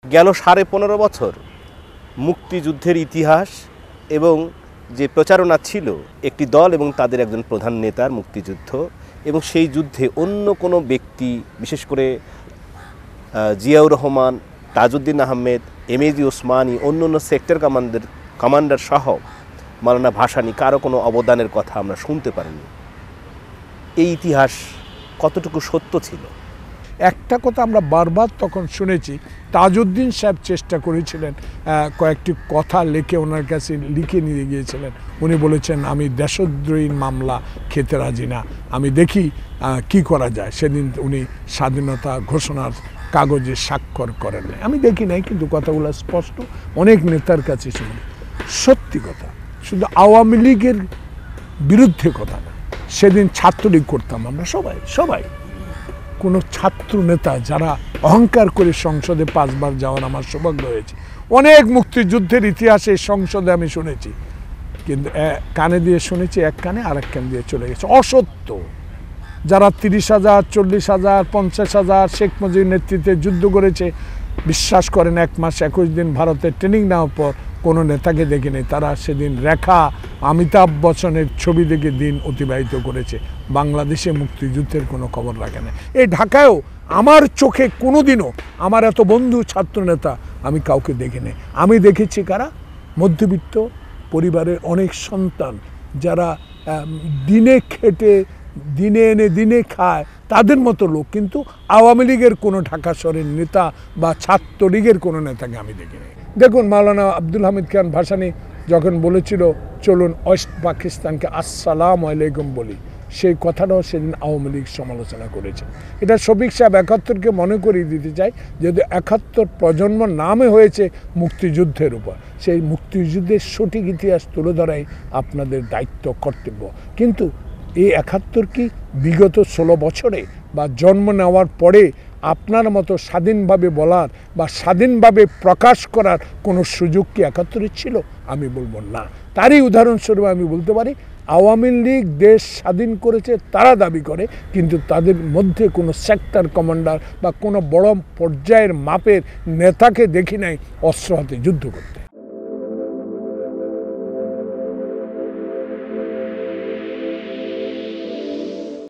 গেল 15.5 বছর মুক্তিযুদ্ধের ইতিহাস এবং যে প্রচারণা ছিল একটি দল এবং তাদের একজন প্রধান নেতার মুক্তিযুদ্ধ এবং সেই যুদ্ধে অন্য কোনো ব্যক্তি, বিশেষ করে জিয়াউর রহমান, তাজউদ্দিন আহমেদ, এমএজি ওসমানী, অন্য অন্য সেক্টর কমান্ডার সহ মাওলানা ভাসানী কারো কোনো অবদানের কথা আমরা শুনতে পারিনি। এই ইতিহাস কতটুকু সত্য ছিল? একটা কথা আমরা বারবার তখন শুনেছি, তাজউদ্দিন সাহেব চেষ্টা করেছিলেন, কয়েকটি কথা লিখে ওনার কাছে লিখে নিয়ে গিয়েছিলেন। উনি বলেছেন, আমি দেশদ্রোহী মামলা খেতে রাজি না, আমি দেখি কি করা যায়। সেদিন উনি স্বাধীনতা ঘোষণার কাগজে স্বাক্ষর করেন নাই। আমি দেখি নাই, কিন্তু কথাগুলো স্পষ্ট, অনেক নেতার কাছে শুনি। সত্যি কথা, শুধু আওয়ামী লীগের বিরুদ্ধে কথা না, সেদিন ছাত্রলীগ করতাম আমরা সবাই। কোনো ছাত্র নেতা যারা অহংকার করে সংসদে 5 বার যাওয়ার আমার সৌভাগ্য হয়েছে। অনেক মুক্তিযুদ্ধের ইতিহাসে সংসদে আমি শুনেছি, কিন্তু কানে দিয়ে শুনেছি এক কানে, আর এক কান দিয়ে চলে গেছে। অসত্য। যারা 30,000, 40,000, 50,000 শেখ মুজিবের নেতৃত্বে যুদ্ধ করেছে, বিশ্বাস করেন 1 মাস 21 দিন ভারতের ট্রেনিং নেওয়ার পর কোনো নেতাকে দেখে নেই। তারা সেদিন রেখা অমিতাভ বচ্চনের ছবি দেখে দিন অতিবাহিত করেছে। বাংলাদেশে মুক্তিযুদ্ধের কোনো খবর রাখে না। এই ঢাকায়ও আমার চোখে কোনো দিনও আমার এত বন্ধু ছাত্র নেতা আমি কাউকে দেখি নেই। আমি দেখেছি কারা? মধ্যবিত্ত পরিবারের অনেক সন্তান, যারা দিনে খেটে দিনে এনে দিনে খায়, তাদের মতো লোক। কিন্তু আওয়ামী লীগের কোনো ঢাকা শহরের নেতা বা ছাত্রলীগের কোনো নেতাকে আমি দেখিনি। দেখুন, মাওলানা আব্দুল হামিদ খান ভাসানী যখন বলেছিল, চলুন ওয়েস্ট পাকিস্তানকে আসসালামু আলাইকুম বলি, সেই কথাটাও সেদিন আওয়ামী লীগ সমালোচনা করেছে। এটা শফিক সাহেব 71কে মনে করিয়ে দিতে চাই, যেহেতু 71 প্রজন্ম নামে হয়েছে মুক্তিযুদ্ধের উপর। সেই মুক্তিযুদ্ধের সঠিক ইতিহাস তুলে ধরাই আপনাদের দায়িত্ব, কর্তব্য। কিন্তু এই 71 কি বিগত 16 বছরে বা জন্ম নেওয়ার পরে আপনার মতো স্বাধীনভাবে বলার বা স্বাধীনভাবে প্রকাশ করার কোনো সুযোগ কি 71 ছিল? আমি বলবো না। তারই উদাহরণস্বরূপ আমি বলতে পারি, আওয়ামী লীগ দেশ স্বাধীন করেছে তারা দাবি করে, কিন্তু তাদের মধ্যে কোনো সেক্টর কমান্ডার বা কোনো বড় পর্যায়ের মাপের নেতাকে দেখি নাই অস্ত্র হাতে যুদ্ধ করতে।